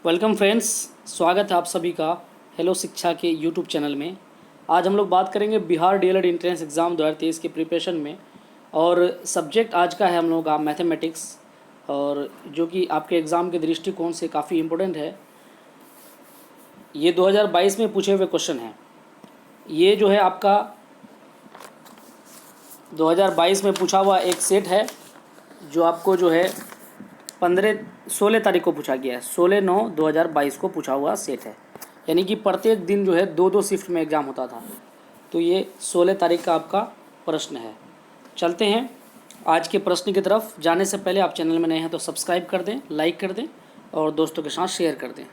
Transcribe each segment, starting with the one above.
Welcome friends, स्वागत है आप सभी का हेलो शिक्षा के यूट्यूब चैनल में। आज हम लोग बात करेंगे बिहार डीएलएड एंट्रेंस एग्ज़ाम 2023 के प्रिपरेशन में। और सब्जेक्ट आज का है हम लोग का मैथमेटिक्स, और जो कि आपके एग्ज़ाम के दृष्टिकोण से काफ़ी इम्पोर्टेंट है। ये 2022 में पूछे हुए क्वेश्चन हैं। ये जो है आपका 2022 में पूछा हुआ एक सेट है, जो आपको जो है 16 तारीख को पूछा गया है। 16/9/2022 को पूछा हुआ सेट है, यानी कि प्रत्येक दिन जो है दो दो शिफ्ट में एग्ज़ाम होता था। तो ये 16 तारीख का आपका प्रश्न है। चलते हैं आज के प्रश्न की तरफ। जाने से पहले आप चैनल में नए हैं तो सब्सक्राइब कर दें, लाइक कर दें और दोस्तों के साथ शेयर कर दें।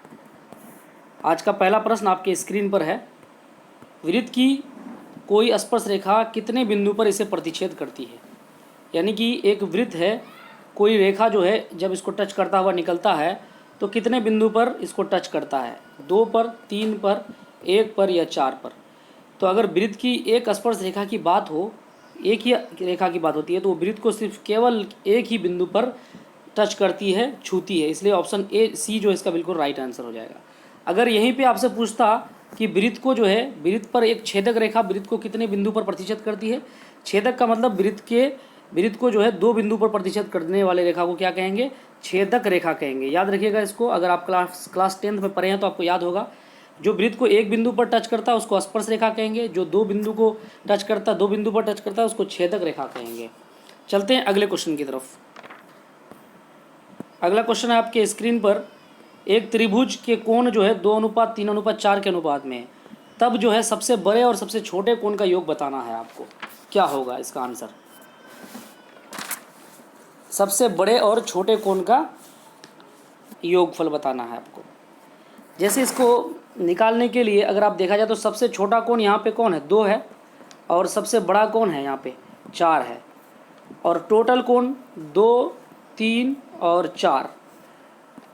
आज का पहला प्रश्न आपके स्क्रीन पर है। वृत्त की कोई स्पर्श रेखा कितने बिंदु पर इसे प्रतिच्छेद करती है? यानी कि एक वृत्त है, कोई रेखा जो है जब इसको टच करता हुआ निकलता है तो कितने बिंदु पर इसको टच करता है? 2 पर, 3 पर, 1 पर या 4 पर? तो अगर वृत्त की एक स्पर्श रेखा की बात हो, एक ही रेखा की बात होती है, तो वो वृत्त को सिर्फ केवल एक ही बिंदु पर टच करती है, छूती है। इसलिए ऑप्शन ए सी जो है इसका बिल्कुल राइट आंसर हो जाएगा। अगर यहीं पे आपसे पूछता कि वृत्त को जो है, वृत्त पर एक छेदक रेखा वृत्त को कितने बिंदु पर प्रतिच्छेद करती है? छेदक का मतलब वृत्त को जो है 2 बिंदु पर प्रतिच्छेद करने वाले रेखा को क्या कहेंगे? छेदक रेखा कहेंगे। याद रखिएगा इसको। अगर आप क्लास 10th में पढ़े हैं तो आपको याद होगा। जो वृत्त को एक बिंदु पर टच करता है उसको स्पर्श रेखा कहेंगे, जो 2 बिंदु को टच करता है, 2 बिंदु पर टच करता है, उसको छेदक रेखा कहेंगे। चलते हैं अगले क्वेश्चन की तरफ। अगला क्वेश्चन है आपके स्क्रीन पर। एक त्रिभुज के कोण जो है 2:3:4 के अनुपात में है, तब जो है सबसे बड़े और सबसे छोटे कोण का योग बताना है आपको। क्या होगा इसका आंसर? सबसे बड़े और छोटे कोण का योगफल बताना है आपको। जैसे इसको निकालने के लिए अगर आप देखा जाए तो सबसे छोटा कोण यहाँ पे कौन है? 2 है, और सबसे बड़ा कोण है यहाँ पे 4 है, और टोटल कोण 2, 3 और 4।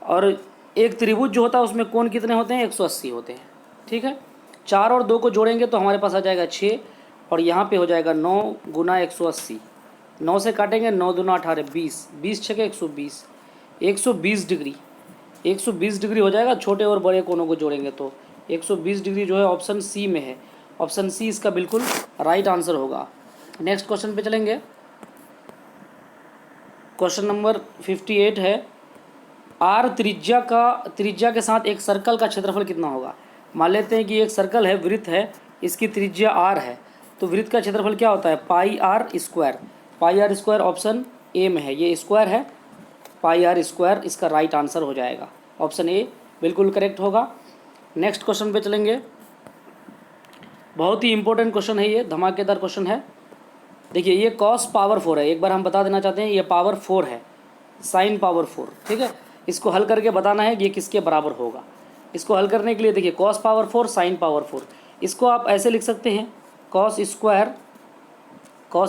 और एक त्रिभुज जो होता है उसमें कोण कितने होते हैं? 180 होते हैं। ठीक है, 4 और 2 को जोड़ेंगे तो हमारे पास आ जाएगा 6, और यहाँ पे हो जाएगा 9 × 180। 9 से काटेंगे, 9 दूना 18, 20, 20 छके 120, 120 डिग्री। 120 डिग्री हो जाएगा। छोटे और बड़े कोणों को जोड़ेंगे तो 120 डिग्री जो है ऑप्शन सी में है। ऑप्शन सी इसका बिल्कुल राइट आंसर होगा। नेक्स्ट क्वेश्चन पे चलेंगे। क्वेश्चन नंबर 58 है। आर त्रिज्या के साथ एक सर्कल का क्षेत्रफल कितना होगा? मान लेते हैं कि एक सर्कल है, वृत्त है, इसकी त्रिज्या आर है, तो वृत्त का क्षेत्रफल क्या होता है? Pi r square. Pi r square option A में है, ये स्क्वायर है, पाई आर स्क्वायर इसका राइट आंसर हो जाएगा। ऑप्शन ए बिल्कुल करेक्ट होगा। नेक्स्ट क्वेश्चन पे चलेंगे। बहुत ही इंपॉर्टेंट क्वेश्चन है ये, धमाकेदार क्वेश्चन है। देखिए ये cos पावर 4 है। एक बार हम बता देना चाहते हैं, ये पावर 4 है, साइन पावर 4। ठीक है, इसको हल करके बताना है कि ये किसके बराबर होगा। इसको हल करने के लिए देखिए cos पावर 4 साइन पावर 4, इसको आप ऐसे लिख सकते हैं cos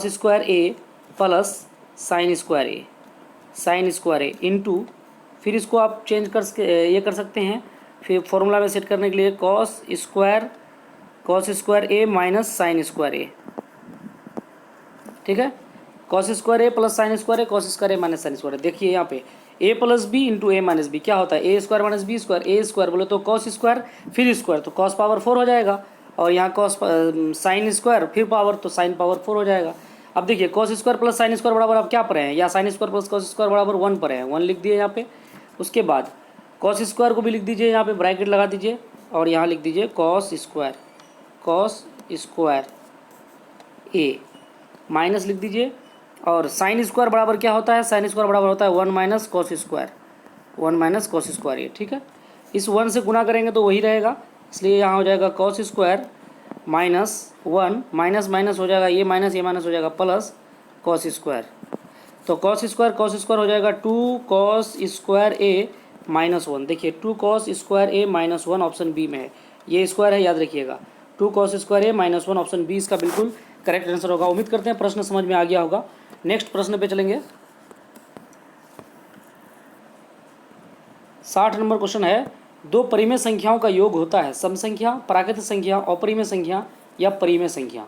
square A plus sine square A into, फिर इसको आप चेंज कर ये कर सकते हैं, फिर फॉर्मूला में सेट करने के लिए cos square A minus sine square A. ठीक है, cos square A plus sine square A, cos square A minus sine square A. देखिए यहाँ पे a plus B into A minus B क्या होता है? A square minus B square. A square बोले तो cos स्क्वायर फिर स्क्वायर, तो cos पावर 4 हो जाएगा, और यहाँ cos साइन स्क्वायर फिर पावर, तो साइन पावर 4 हो जाएगा। अब देखिए cos square plus sine square बराबर आप क्या पढ़े हैं? या sine square plus cos square बराबर 1 पढ़े हैं, 1 लिख दिए यहाँ पे। उसके बाद cos स्क्वायर को भी लिख दीजिए, यहाँ पे ब्रैकेट लगा दीजिए, और यहाँ लिख दीजिए cos स्क्वायर ए माइनस लिख दीजिए, और साइन स्क्वायर बराबर क्या होता है? साइन स्क्वायर बराबर होता है 1 माइनस कॉस स्क्वायर ए। ठीक है, इस 1 से गुना करेंगे तो वही रहेगा, इसलिए यहाँ हो जाएगा cos square minus 1, minus minus हो जाएगा, ये माइनस हो जाएगा प्लस cos स्क्वायर। तो cos स्क्वायर हो जाएगा 2 cos स्क्वायर ए माइनस 1। देखिए 2 cos square A minus 1 option B में है, ये स्क्वायर है, याद रखिएगा। 2 cos square A minus 1 option B इसका बिल्कुल करेक्ट आंसर होगा। उम्मीद करते हैं प्रश्न समझ में आ गया होगा। नेक्स्ट प्रश्न पे चलेंगे। 60 नंबर क्वेश्चन है। 2 परिमेय संख्याओं का योग होता है सम संख्या, प्राकृतिक संख्या, अपरिमेय संख्या या परिमेय संख्या।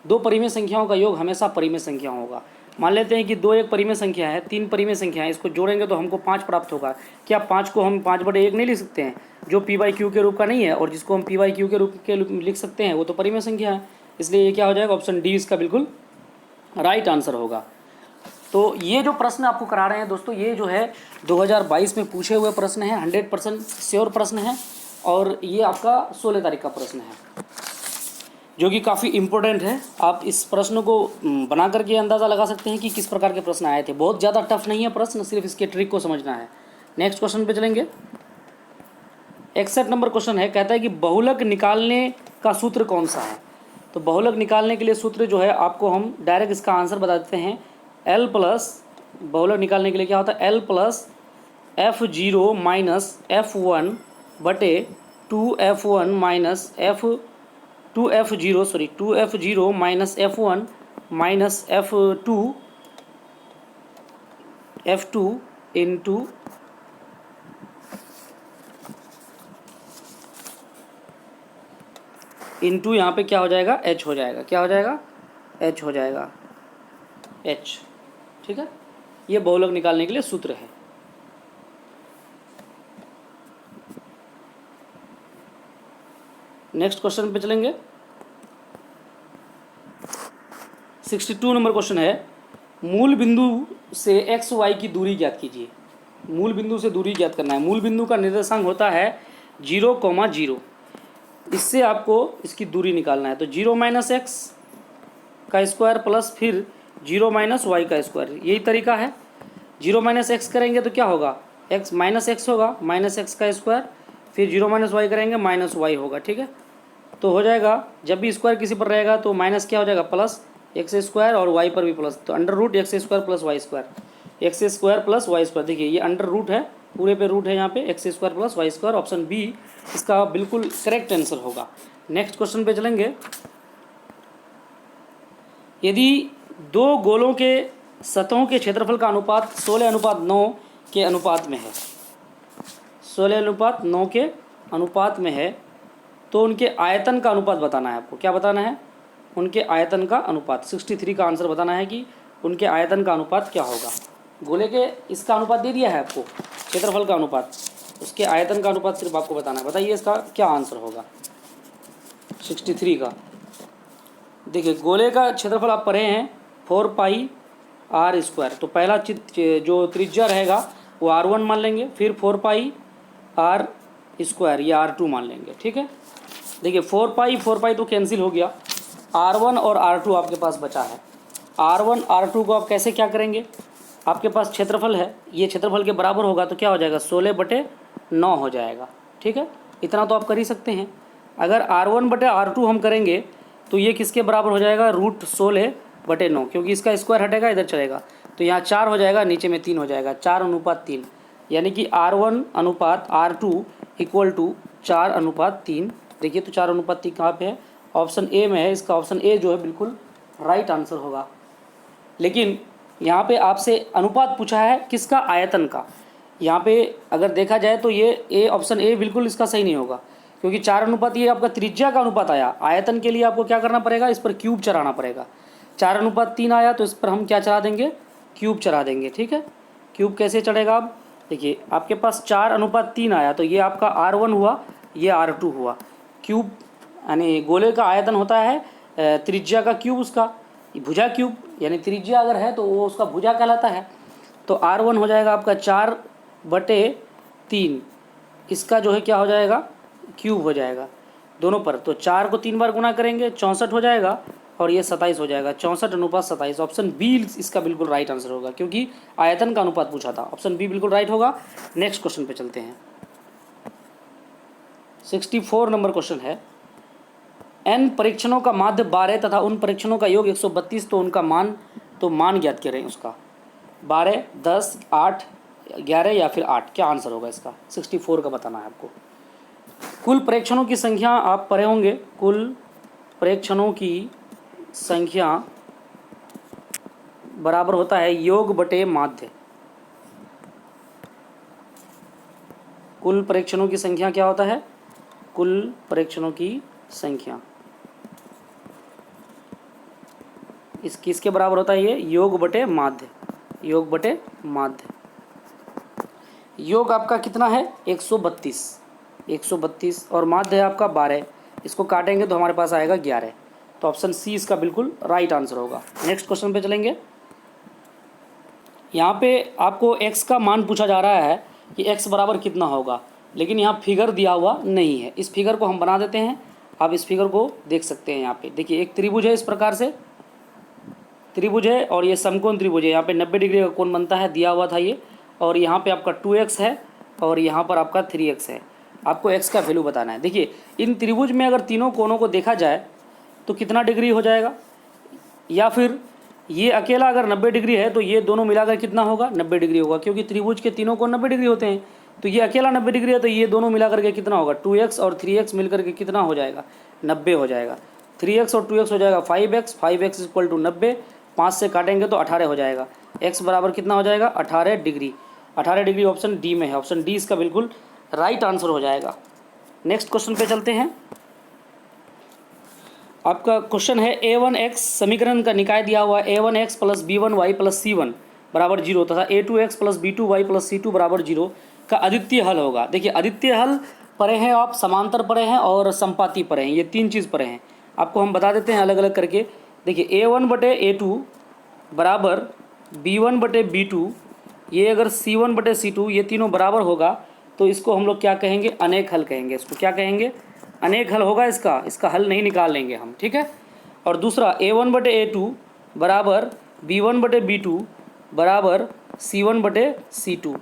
2 परिमेय संख्याओं का योग हमेशा परिमेय संख्या होगा। मान लेते हैं कि 2 एक परिमेय संख्या है, 3 परिमेय संख्या है, इसको जोड़ेंगे तो हमको 5 प्राप्त होगा। क्या 5 को हम 5/1 नहीं लिख सकते हैं, जो p/q के रूप का नहीं है, और जिसको हम p/q के रूप में लिख सकते हैं वो तो परिमेय संख्या है। इसलिए ये क्या हो जाएगा, ऑप्शन डी इसका बिल्कुल राइट आंसर होगा। तो ये जो प्रश्न आपको करा रहे हैं दोस्तों, ये जो है 2022 में पूछे हुए प्रश्न है, 100% श्योर प्रश्न है, और ये आपका 16 तारीख का प्रश्न है, जो कि काफ़ी इम्पोर्टेंट है। आप इस प्रश्न को बना करके अंदाज़ा लगा सकते हैं कि किस प्रकार के प्रश्न आए थे। बहुत ज़्यादा टफ नहीं है प्रश्न, सिर्फ इसके ट्रिक को समझना है। नेक्स्ट क्वेश्चन पे चलेंगे। 61 नंबर क्वेश्चन है, कहता है कि बहुलक निकालने का सूत्र कौन सा है। तो बहुलक निकालने के लिए सूत्र जो है आपको हम डायरेक्ट इसका आंसर बता देते हैं। L प्लस, बहुलक निकालने के लिए क्या होता है, L plus F0 minus F1 बटे 2F1 minus two F zero minus F1 minus F2 into यहाँ पे क्या हो जाएगा, H हो जाएगा। क्या हो जाएगा, H हो जाएगा, H। ठीक है, ये बहुलक निकालने के लिए सूत्र है। नेक्स्ट क्वेश्चन पे चलेंगे। 62 नंबर क्वेश्चन है, मूल बिंदु से एक्स वाई की दूरी ज्ञात कीजिए। मूल बिंदु से दूरी ज्ञात करना है। मूल बिंदु का निर्देशांक होता है 0,0। इससे आपको इसकी दूरी निकालना है। तो 0 माइनस एक्स का स्क्वायर प्लस फिर 0 माइनस वाई का स्क्वायर, यही तरीका है। 0 माइनस एक्स करेंगे तो क्या होगा, एक्स माइनस एक्स होगा, माइनस एक्स का स्क्वायर, फिर 0 माइनस वाई करेंगे माइनस वाई होगा। ठीक है, तो हो जाएगा, जब भी स्क्वायर किसी पर रहेगा तो माइनस क्या हो जाएगा, प्लस एक्स स्क्वायर, और वाई पर भी प्लस, तो under root X square plus Y square, X square plus Y square. देखिए ये अंडर रूट है, पूरे पे रूट है यहाँ पे, X square plus Y square. Option B इसका बिल्कुल करेक्ट आंसर होगा। नेक्स्ट क्वेश्चन पे चलेंगे। यदि दो गोलों के सतहों के क्षेत्रफल का अनुपात 16:9 के अनुपात में है, 16:9 के अनुपात में है, तो उनके आयतन का अनुपात बताना है आपको। क्या बताना है, उनके आयतन का अनुपात। 63 का आंसर बताना है कि उनके आयतन का अनुपात क्या होगा। गोले के इसका अनुपात दे दिया है आपको, क्षेत्रफल का अनुपात, उसके आयतन का अनुपात सिर्फ आपको बताना है। बताइए इसका क्या आंसर होगा 63 का। देखिए गोले का क्षेत्रफल आप पढ़े हैं 4πr²। तो पहला जो त्रिज्या रहेगा वो r1 मान लेंगे, फिर 4πr² या r2 मान लेंगे। ठीक है, देखिए 4π तो कैंसिल हो गया, r1 और r2 आपके पास बचा है। r1 r2 को आप कैसे क्या करेंगे, आपके पास क्षेत्रफल है, ये क्षेत्रफल के बराबर होगा तो क्या हो जाएगा, 16/9 हो जाएगा। ठीक है, इतना तो आप कर ही सकते हैं। अगर r1/r2 हम करेंगे तो ये किसके बराबर हो जाएगा, √16/9, क्योंकि इसका स्क्वायर हटेगा इधर चलेगा, तो यहाँ 4 हो जाएगा, नीचे में 3 हो जाएगा, 4:3। यानी कि r1 अनुपात r2 इक्वल टू 4:3। देखिए तो 4:3 कहाँ पे है, ऑप्शन ए में है। इसका ऑप्शन ए जो है बिल्कुल राइट आंसर होगा। लेकिन यहाँ पे आपसे अनुपात पूछा है किसका, आयतन का। यहाँ पे अगर देखा जाए तो ये ए, ऑप्शन ए बिल्कुल इसका सही नहीं होगा, क्योंकि 4:, ये आपका त्रिज्या का अनुपात आया। आयतन के लिए आपको क्या करना पड़ेगा, इस पर क्यूब चढ़ाना पड़ेगा। 4:3 आया तो इस पर हम क्या चढ़ा देंगे, क्यूब चढ़ा देंगे। ठीक है, क्यूब कैसे चढ़ेगा, आप देखिए आपके पास 4:3 आया तो ये आपका r1 हुआ, ये r2 हुआ। क्यूब यानी गोले का आयतन होता है त्रिज्या का क्यूब, उसका भुजा क्यूब, यानी त्रिज्या अगर है तो वो उसका भुजा कहलाता है। तो r1 हो जाएगा आपका 4/3, इसका जो है क्या हो जाएगा, क्यूब हो जाएगा दोनों पर। तो 4 को 3 बार गुना करेंगे 64 हो जाएगा, और ये 27 हो जाएगा, 64:27। ऑप्शन बी इसका बिल्कुल राइट आंसर होगा, क्योंकि आयतन का अनुपात पूछा था। ऑप्शन बी बिल्कुल राइट होगा। नेक्स्ट क्वेश्चन पे चलते हैं। 64 नंबर क्वेश्चन है, n परीक्षणों का माध्य 12 तथा उन परीक्षणों का योग 132, तो उनका मान ज्ञात करें उसका। 12, 10, 8, 11 या फिर 8, क्या आंसर होगा इसका। 64 का बताना है आपको। कुल प्रेक्षणों की संख्या आप पढ़े होंगे, कुल प्रेक्षणों की संख्या बराबर होता है योग बटे माध्य। कुल प्रेक्षणों की संख्या क्या होता है, कुल प्रेक्षणों की संख्या इस किसके बराबर होता है ये? योग बटे माध्य, योग बटे माध्य। योग आपका कितना है? 132, 132 और माध्य है आपका 12। इसको काटेंगे तो हमारे पास आएगा 11। तो ऑप्शन सी इसका बिल्कुल राइट आंसर होगा। नेक्स्ट क्वेश्चन पे चलेंगे। यहाँ पे आपको x का मान पूछा जा रहा है कि x बराबर कितना होगा, लेकिन यहाँ फिगर दिया हुआ नहीं है। इस फिगर को हम बना देते हैं, आप इस फिगर को देख सकते हैं। यहाँ पे देखिए एक त्रिभुज है, इस प्रकार से त्रिभुज है और ये समकोण त्रिभुज है। यहाँ पे 90 डिग्री का कोण बनता है, दिया हुआ था ये। और यहाँ पे आपका 2x है और यहाँ पर आपका 3x है। आपको x का वैल्यू बताना है। देखिए इन त्रिभुज में अगर तीनों कोणों को देखा जाए तो कितना डिग्री हो जाएगा, या फिर ये अकेला अगर 90 डिग्री है तो ये दोनों मिलाकर कितना होगा? 90 डिग्री होगा, क्योंकि त्रिभुज के तीनों कोण 90 डिग्री होते हैं। तो ये अकेला 90 डिग्री है तो ये दोनों मिलाकर के कितना होगा? 2x और 3x मिलकर के कितना हो जाएगा? 90 हो जाएगा। 3x और 2x हो जाएगा 5x, 5x इक्वल टू 90। 5 से काटेंगे तो 18 हो जाएगा। x बराबर कितना हो जाएगा? 18 डिग्री। 18 डिग्री ऑप्शन डी में है। ऑप्शन डी इसका बिल्कुल राइट आंसर हो जाएगा। नेक्स्ट क्वेश्चन पे चलते हैं। आपका क्वेश्चन है a1x समीकरण का निकाय दिया हुआ a1x plus b1y plus c1 बराबर 0 तथा a2x plus b2y plus c2 बराबर 0 का अद्वितीय हल होगा। देखिए अद्वितीय हल पढ़े हैं आप, समांतर पढ़े हैं और संपाती पढ़े हैं, ये तीन चीज़ पढ़े हैं। आपको हम बता देते हैं अलग अलग करके। देखिए a1 बटे a2 बराबर b1 बटे b2, ये अगर c1 बटे c2 ये तीनों बराबर होगा तो इसको हम लोग क्या कहेंगे? अनेक हल कहेंगे। इसको क्या कहेंगे? अनेक हल होगा इसका हल नहीं निकाल लेंगे हम, ठीक है। और दूसरा a1 बटे a2 बराबर b1 बटे b2 बराबर c1 बटे c2।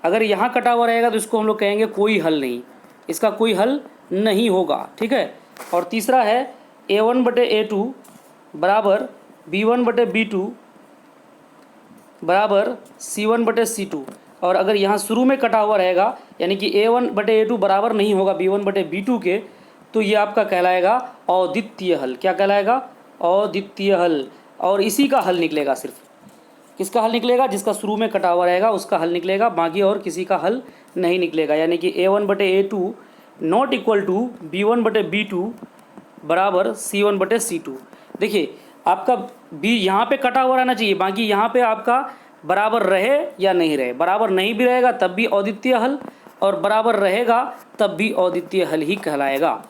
अगर यहाँ कटा हुआ रहेगा तो इसको हम लोग कहेंगे कोई हल नहीं, इसका कोई हल नहीं होगा, ठीक है। और तीसरा है a1 बटे a2 बराबर b1 बटे b2 बराबर c1 बटे c2। और अगर यहाँ शुरू में कटा हुआ रहेगा यानी कि a1 बटे a2 बराबर नहीं होगा b1 बटे b2 के, तो ये आपका कहलाएगा अद्वितीय हल। क्या कहलाएगा? अद्वितीय हल। और इसी का हल निकलेगा, सिर्फ किसका हल निकलेगा? जिसका शुरू में कटा हुआ रहेगा उसका हल निकलेगा, बाकी और किसी का हल नहीं निकलेगा। यानी कि a1 बटे a2 not equal to b1 बटे b2 बराबर c1 बटे c2। देखिए आपका b यहाँ पे कटा हुआ रहना चाहिए, बाकी यहाँ पे आपका बराबर रहे या नहीं रहे। बराबर नहीं भी रहेगा तब भी अद्वितीय हल, और बराबर रहेगा तब भी अद्वितीय हल ही कहलाएगा।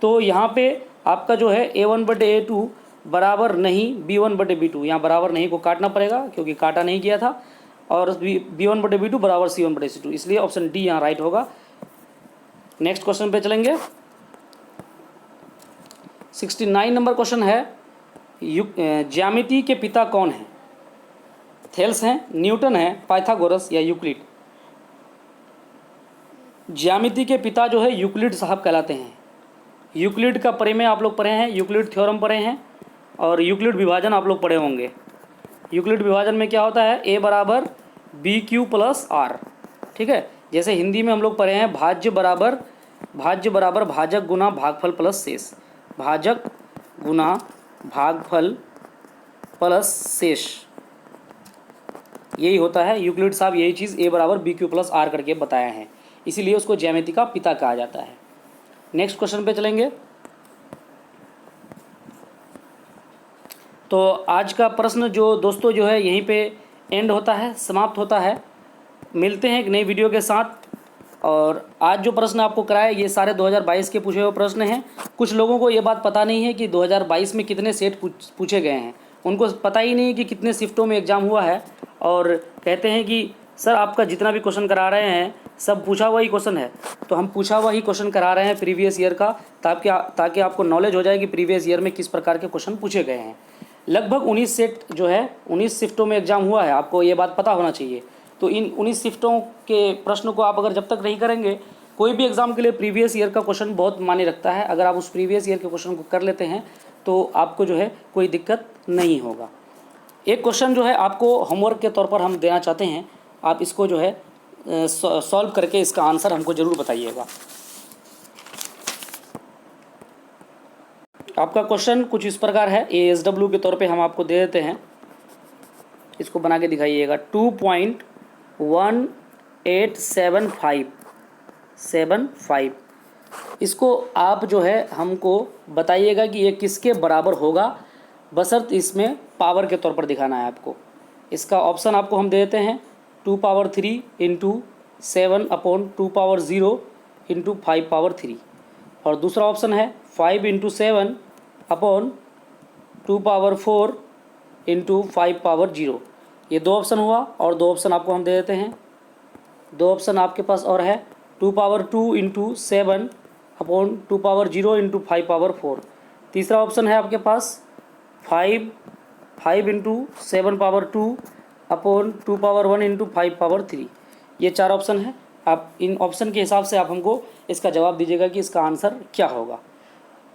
तो यहाँ पे आपका जो है a1 बटे a2 बराबर नहीं b1 बटे b2, यहाँ बराबर नहीं को काटना पड़ेगा क्योंकि काटा नहीं किया था। और b1 बटे b2 बराबर c1 बटे c2, इसलिए ऑप्शन डी यहाँ राइट होगा। नेक्स्ट क्वेश्चन पे चलेंगे। 69 नंबर क्वेश्चन है, ज्यामिति के पिता कौन है? थेल्स हैं, न्यूटन है, पाइथागोरस या यूक्लिड? ज्यामिति के पिता जो है यूक्लिड साहब कहलाते हैं। यूक्लिड का प्रमेय आप लोग पढ़े हैं, यूक्लिड थ्योरम पढ़े हैं, और यूक्लिड विभाजन आप लोग पढ़े होंगे। यूक्लिड विभाजन में क्या होता है? a बराबर बी क्यू प्लस आर, ठीक है। जैसे हिंदी में हम लोग पढ़े हैं भाज्य बराबर भाजक गुना भागफल प्लस शेष, भाजक गुना भागफल प्लस शेष, यही होता है। यूक्लिड साहब यही चीज़ a बराबर बी क्यू प्लस आर करके बताया है, इसीलिए उसको ज्यामिति का पिता कहा जाता है। नेक्स्ट क्वेश्चन पे चलेंगे। तो आज का प्रश्न जो दोस्तों जो है यहीं पे एंड होता है, समाप्त होता है। मिलते हैं एक नई वीडियो के साथ। और आज जो प्रश्न आपको कराए ये सारे 2022 के पूछे हुए प्रश्न हैं। कुछ लोगों को ये बात पता नहीं है कि 2022 में कितने सेट पूछे गए हैं, उनको पता ही नहीं कि कितने शिफ्टों में एग्ज़ाम हुआ है, और कहते हैं कि सर आपका जितना भी क्वेश्चन करा रहे हैं सब पूछा हुआ ही क्वेश्चन है। तो हम पूछा हुआ ही क्वेश्चन करा रहे हैं प्रीवियस ईयर का, ताकि आपको नॉलेज हो जाए कि प्रीवियस ईयर में किस प्रकार के क्वेश्चन पूछे गए हैं। लगभग 19 सेट जो है 19 शिफ्टों में एग्ज़ाम हुआ है, आपको ये बात पता होना चाहिए। तो इन 19 शिफ्टों के प्रश्न को आप अगर जब तक नहीं करेंगे, कोई भी एग्ज़ाम के लिए प्रीवियस ईयर का क्वेश्चन बहुत मायने रखता है। अगर आप उस प्रीवियस ईयर के क्वेश्चन को कर लेते हैं तो आपको जो है कोई दिक्कत नहीं होगा। एक क्वेश्चन जो है आपको होमवर्क के तौर पर हम देना चाहते हैं, आप इसको जो है सॉल्व करके इसका आंसर हमको ज़रूर बताइएगा। आपका क्वेश्चन कुछ इस प्रकार है, ASW के तौर पे हम आपको दे देते हैं, इसको बना के दिखाइएगा। 2.1875 इसको आप जो है हमको बताइएगा कि ये किसके बराबर होगा, बशर्त इसमें पावर के तौर पर दिखाना है आपको। इसका ऑप्शन आपको हम दे देते हैं 2⁻³ इंटू 7/2⁻0 इंटू 5⁻3, और दूसरा ऑप्शन है 5 इंटू 7/2⁻4 इंटू 5⁻0। ये दो ऑप्शन हुआ, और दो ऑप्शन आपको हम दे देते हैं। दो ऑप्शन आपके पास और है 2⁻2 इंटू 7/2⁻0 इंटू 5⁻4। तीसरा ऑप्शन है आपके पास 5 इंटू 7/2/1 इंटू 5⁻3। ये चार ऑप्शन है। आप इन ऑप्शन के हिसाब से आप हमको इसका जवाब दीजिएगा कि इसका आंसर क्या होगा।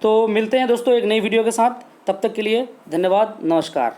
तो मिलते हैं दोस्तों एक नई वीडियो के साथ, तब तक के लिए धन्यवाद, नमस्कार।